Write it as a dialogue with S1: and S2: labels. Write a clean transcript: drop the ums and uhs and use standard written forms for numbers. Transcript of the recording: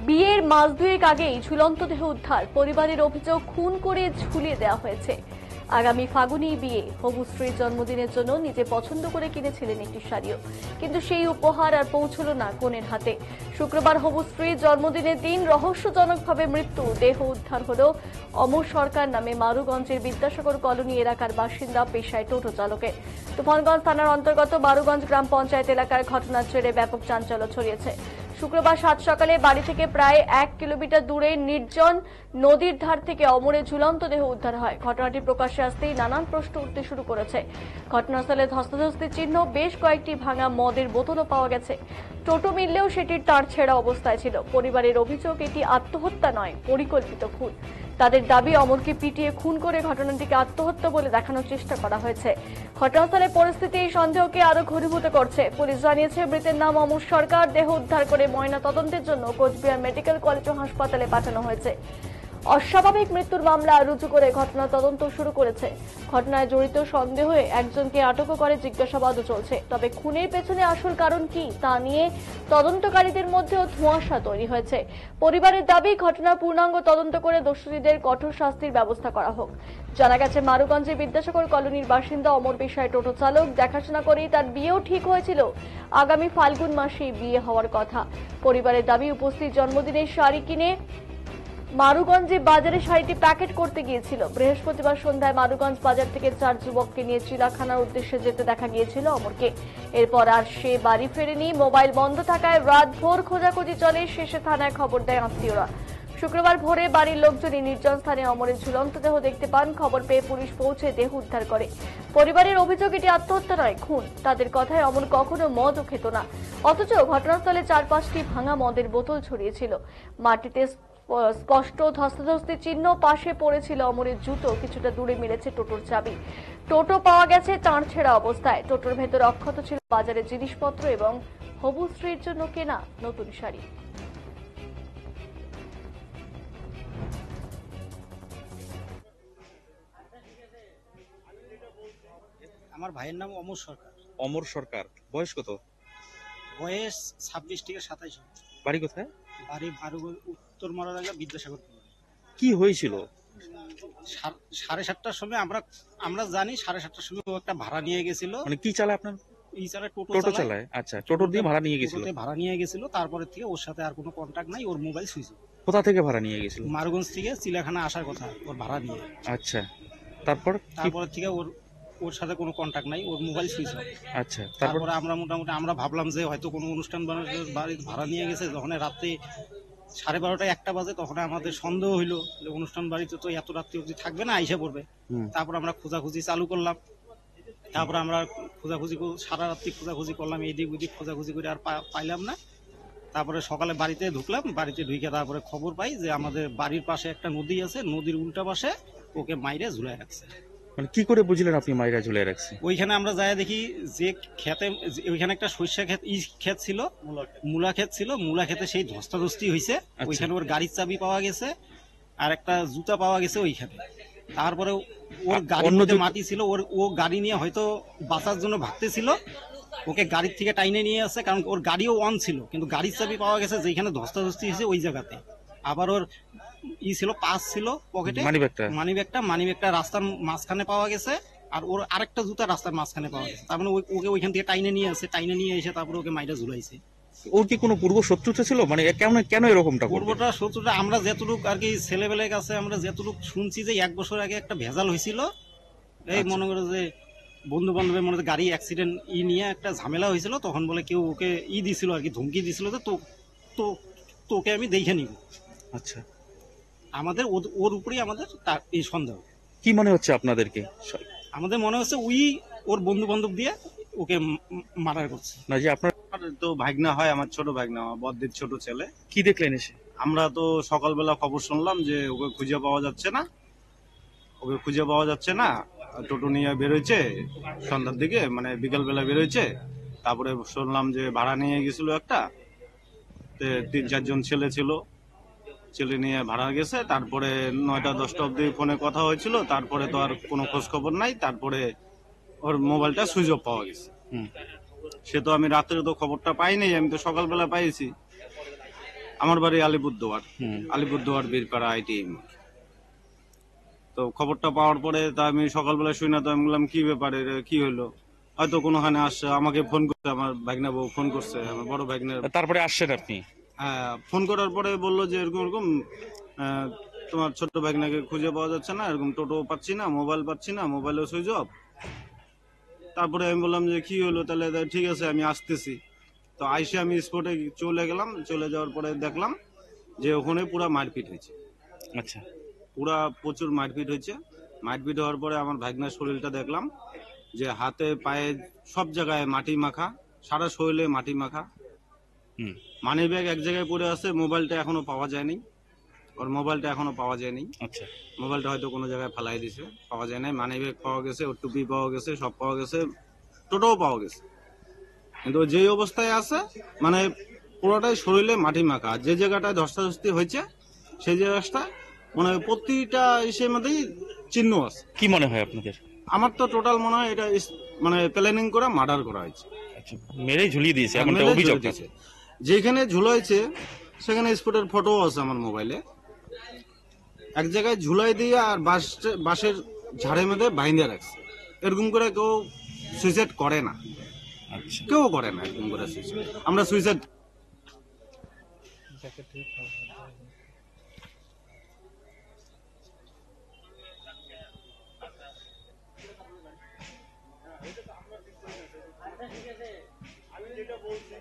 S1: বিয়ের মাস দুয়েক আগেই ঝুলন্ত দেহ উদ্ধার, পরিবারের অভিযোগ খুন করে ঝুলিয়ে দেওয়া হয়েছে। আগামী ফাগুনি বিয়ে, হবু স্ত্রীর জন্মদিনের জন্য নিজে পছন্দ করে কিনেছিলেন একটি শাড়িও, কিন্তু সেই উপহার আর পৌঁছলো না কনের হাতে। শুক্রবার হবু স্ত্রীর জন্মদিনের দিন রহস্যজনকভাবে মৃত্যু, দেহ উদ্ধার হলো অমর সরকার নামে মারুগঞ্জের বিদ্যাসাগর কলোনি এলাকার বাসিন্দা, পেশায় টোটো চালকের। তুফানগঞ্জ থানার অন্তর্গত মারুগঞ্জ গ্রাম পঞ্চায়েত এলাকার ঘটনার জেরে ব্যাপক চাঞ্চল্য ছড়িয়েছে। শুক্রবার সাত সকালে বাড়ি থেকে প্রায় 1 কিলোমিটার দূরে নির্জন নদীর ধার থেকে অমরের ঝুলন্ত দেহ উদ্ধার হয়। ঘটনাটি প্রকাশ্যে আসতেই নানান প্রশ্ন উঠতে শুরু করেছে। ঘটনাস্থলে ধস্তাধস্তির চিহ্ন, বেশ কয়েকটি ভাঙা মদের বোতলও পাওয়া গেছে। টোটো মিললেও সেটির তার ছেঁড়া অবস্থায় ছিল। পরিবারের অভিযোগ, এটি আত্মহত্যা নয়, পরিকল্পিত খুন। তাদের দাবি, অমরকে পিটিয়ে খুন করে ঘটনাটিকে আত্মহত্যা বলে দেখানোর চেষ্টা করা হয়েছে। ঘটনাস্থলে পরিস্থিতি এই সন্দেহকে আরো ঘনীভূত করছে। পুলিশ জানিয়েছে, মৃতের নাম অমর সরকার। দেহ উদ্ধার করে ময়না তদন্তের জন্য কোচবিহার মেডিকেল কলেজ ও হাসপাতালে পাঠানো হয়েছে। অস্বাভাবিক মৃত্যুর মামলা রুজু করে ঘটনা তদন্ত শুরু করেছে। ঘটনায় জড়িত সন্দেহে একজনকে আটকও করে জিজ্ঞাসাবাদও চলছে। তবে খুনের পেছনে আসল কারণ কি তা নিয়ে তদন্তকারীদের মধ্যেও ধোঁয়াশা তৈরি হয়েছে। পরিবারের দাবি, ঘটনার পূর্ণাঙ্গ তদন্ত করে দোষীদের কঠোর শাস্তির ব্যবস্থা করা হোক। জানা গেছে, মারুগঞ্জের বিদ্যাসাগর কলোনির বাসিন্দা অমর পেশায় টোটো চালক। দেখাশোনা করেই তার বিয়েও ঠিক হয়েছিল। আগামী ফাল্গুন মাসেই বিয়ে হওয়ার কথা। পরিবারের দাবি, উপস্থিত জন্মদিনের শাড়ি কিনে মারুগঞ্জে বাজারে শাড়িটি প্যাকেট করতে গিয়েছিল। বৃহস্পতিবার সন্ধ্যায় মারুগঞ্জ বাজার থেকে 4 যুবককে নিয়ে চিড়িয়াখানার উদ্দেশ্যে যেতে দেখা গিয়েছিল অমরকে। এরপর আর সে বাড়ি ফেরেনি। মোবাইল বন্ধ থাকায় রাতভর খোঁজাখুঁজি চলে। শেষে থানায় খবর দেয় আত্মীয়রা। শুক্রবার ভোরে বাড়ির লোকজনই নির্জন স্থানে অমরের ঝুলন্ত দেহ দেখতে পান। খবর পেয়ে পুলিশ পৌঁছে দেহ উদ্ধার করে। পরিবারের অভিযোগ, এটি আত্মহত্যা নয়, খুন। তাদের কথায়, অমর কখনো মদও খেত না, অথচ ঘটনাস্থলে 4-5টি ভাঙা মদের বোতল ছড়িয়েছিল। মাটিতে স্পষ্ট ধস্তাধস্তির চিহ্ন, পাশে পড়েছিল অমরের জুতো, কিছুটা দূরে মিলেছে টোটোর চাবি। টোটো পাওয়া গেছে তাঁর ছেঁড়া অবস্থায়। টোটোর ভেতর অক্ষত ছিল বাজারের জিনিসপত্র এবং হবু স্ত্রীর জন্য কেনা নতুন শাড়ি।
S2: আমার ভাইয়ের নাম অমর সরকার।
S3: অমর সরকার, বয়স কত?
S2: বয়স 26 থেকে 27 হবে।
S3: বাড়ি কোথায়?
S2: বাড়ি উত্তর মরাদাঙ্গা বিদ্যাসাগর কলোনি।
S3: কি হয়েছিল?
S2: 7:30টার সময় আমরা জানি 7:30টার সময় ও একটা ভাড়া নিয়ে গেছিল।
S3: মানে কি চালায় আপনার?
S2: এই চালায়,
S3: টোটো
S2: টোটো
S3: চালায়। আচ্ছা, টোটো দিয়ে ভাড়া নিয়ে গেছিল।
S2: টোটোতে ভাড়া নিয়ে গেছিল। তারপরে থেকে ওর সাথে আর কোনো কন্টাক্ট নাই। ওর মোবাইল সুইচ অফ।
S3: কোথা থেকে ভাড়া নিয়ে গেছিল?
S2: মারুগঞ্জ থেকে চিড়িয়াখানা আসার কথা ওর ভাড়া নিয়ে।
S3: আচ্ছা, তারপর
S2: তারপরে থেকে ওর সাথে কোনো কন্টাক্ট নাই। ওর মোবাইল সুইচ অফ।
S3: আচ্ছা,
S2: তারপরে আমরা মোটামুটি ভাবলাম যে হয়তো কোনো অনুষ্ঠান বাড়ি ভাড়া নিয়ে গেছে। যখন রাত্রে 12:30 1টা বাজে, তখন আমাদের সন্দেহ হইলো যে অনুষ্ঠান বাড়িতে তো এত রাত্রি অবধি থাকবে না, আইসা পড়বে। তারপর আমরা খোঁজাখুঁজি চালু করলাম। তারপর আমরা সারা রাত্রি খোঁজাখুঁজি করলাম, এইদিক ওইদিক খোঁজাখুঁজি করে আর পাইলাম না। তারপরে সকালে বাড়িতে ঢুকলাম। বাড়িতে ঢুকে তারপরে খবর পাই যে আমাদের বাড়ির পাশে একটা নদী আছে, নদীর উল্টা পাশে ওকে মাইরে ঝুলাই রাখছে।
S3: মানে কি করে বুঝলেন আপনি মাইরা ঝুলে রাখছে?
S2: ওইখানে আমরা যাই দেখি যে খেতে, ওইখানে একটা সরিষা ক্ষেত ছিল, মূলা ক্ষেত ছিল। মূলা ক্ষেতে সেই ধস্তাধস্তি হয়েছে। ওইখানে ওর গাড়ির চাবি পাওয়া গেছে, আর একটা জুতা পাওয়া গেছে ওইখানে। তারপরে ওর গাড়ির মধ্যে মাটি ছিল। ও গাড়ি নিয়ে হয়তো বাঁচার জন্য ভাগতেছিল। ওকে গাড়ির থেকে টাইনে নিয়ে আসছে, কারণ ওর গাড়িও অন ছিল, কিন্তু গাড়ির চাবি পাওয়া গেছে যেখানে ধস্তাধস্তি হয়েছে ওই জায়গাতে। আবার ওর ছিল, পাস ছিল পকেটে, মানিব্যাগটা রাস্তার মাঝখানে পাওয়া গেছে। আর ওর আরেকটা জুতা রাস্তার মাঝখানে পাওয়া গেছে। তার মানে ওকে ওইখান থেকে টাইনে নিয়ে এসে তারপরে ওকে মাইরা ঝুলাইছে।
S3: ওর কি কোনো পূর্ব শত্রুতা ছিল? মানে কেন এরকমটা?
S2: পূর্বটা শত্রুতা আমরা যতটুকু আর কি ছেলেবেলের কাছে আমরা যতটুকু শুনছি যে 1 বছর আগে একটা ভেজাল হয়েছিল। এই মনে করো যে বন্ধু বান্ধবের মনে গাড়ি অ্যাক্সিডেন্ট নিয়ে একটা ঝামেলা হয়েছিল। তখন বলে কেউ ওকে দিছিল আর কি, ধমকি দিছিল যে তোকে আমি দেখে নিব।
S3: আচ্ছা,
S2: আমাদের ওর উপরেই আমাদের এই সন্দেহ।
S3: কি মনে হচ্ছে আপনাদেরকে?
S2: আমাদের মনে হচ্ছে ওর বন্ধু বান্ধব দিয়ে ওকে মার্ডার করছে।
S3: না, যে আপনার
S4: তো ভাগনা হয়, আমার ছোট ভাগনা, আমার বড়দের ছোট ছেলে।
S3: কি দেখলেন এসে?
S4: আমরা তো সকালবেলা খবর শুনলাম যে ওকে খুঁজে পাওয়া যাচ্ছে না। টোটো নিয়ে বেরোইছে সন্ধ্যার দিকে, মানে বিকালবেলা বেরোইছে। তারপরে শুনলাম যে ভাড়া নিয়ে গেছিল একটা, 3-4 জন ছেলে নিয়ে ভাড়া গেছে। তারপরে 9টা 10টা অব্দি ফোনে কথা হয়েছিল। তারপরে তো আর কোনো খোঁজ খবর নাই। তারপরে ওর মোবাইলটা সুইচ অফ পাওয়া গেছে। সে তো আমি রাত্রে তো খবরটা পাইনি, আমি তো সকালবেলা পাইছি। আমার বাড়ি আলিপুরদুয়ার,
S3: হুম।
S4: আলিপুরদুয়ার বীরপাড়া ITI মোড়। তো খবরটা পাওয়ার পরে তা আমি সকালবেলা শুই না, তো আমি বললাম কি ব্যাপারে, কি হলো, হয়তো কোনোখানে আসছে, আমাকে ফোন করছে, আমার ভাগনা বউ ফোন করছে, আমার বড় ভাগনের।
S3: তারপরে আসছেন আপনি?
S4: হ্যাঁ, ফোন করার পরে বললো যে এরকম এরকম আহ, তোমার ছোট ভাগনাকে খুঁজে পাওয়া যাচ্ছে না, এরকম টোটো পাচ্ছি না, মোবাইল পাচ্ছি না, মোবাইলও সুইচ অফ। তারপরে আমি বললাম যে কি হলো, তাহলে ঠিক আছে আমি আসতেছি। তো আইসে আমি স্পটে চলে গেলাম, চলে যাওয়ার পরে দেখলাম যে ওখানে পুরা মারপিট হয়েছে,
S3: আচ্ছা।
S4: পুরা প্রচুর মারপিট হয়েছে। মারপিট হওয়ার পরে আমার ভাগনার শরীরটা দেখলাম যে হাতে পায়ে সব জায়গায় মাটি মাখা, সারা শরীরে মাটি মাখা।
S3: হুম।
S4: মানি ব্যাগ এক জায়গায় পড়ে আছে, মোবাইলটা এখনো পাওয়া যায়নি, ওর মোবাইলটা এখনো পাওয়া যায়নি।
S3: আচ্ছা।
S4: মোবাইলটা হয়তো কোনো জায়গায় ফালাই দিছে, পাওয়া যায় নাই। মানি ব্যাগ পাওয়া গেছে, ওর টুপি পাওয়া গেছে, সব পাওয়া গেছে, টোটোও পাওয়া গেছে। কিন্তু যেই অবস্থায় আছে মানে পুরোটাই শরীরে মাটি মাখা। আর যে জায়গাটায় ধস্তাধস্তি হয়েছে সেই জায়গাটা মানে প্রতিটা ইসের মধ্যেই চিহ্ন আছে।
S3: কি মনে হয় আপনাদের?
S4: আমার তো টোটাল মনে হয় এটা মানে প্ল্যানিং করে মার্ডার করা হয়েছে।
S3: আচ্ছা, মেরেই ঝুলিয়ে দিয়েছে এমনটা
S4: মেরে
S3: অভিযোগ
S4: ঝুলিয়ে দিয়েছে। যেখানে ঝুলাইছে সেখানে স্পটের ফটো আছে আমার মোবাইলে। এক জায়গায় ঝুলাই দিয়ে আর বাঁশের ঝাড়ের মধ্যে বাইন্ধে রাখছে। এরকম করে কেউ সুইসাইড করে না,
S3: আচ্ছা।
S4: কেউ করে না এরকম করে সুইসাইড। আমরা সুইসাইড আমি যেটা বলছি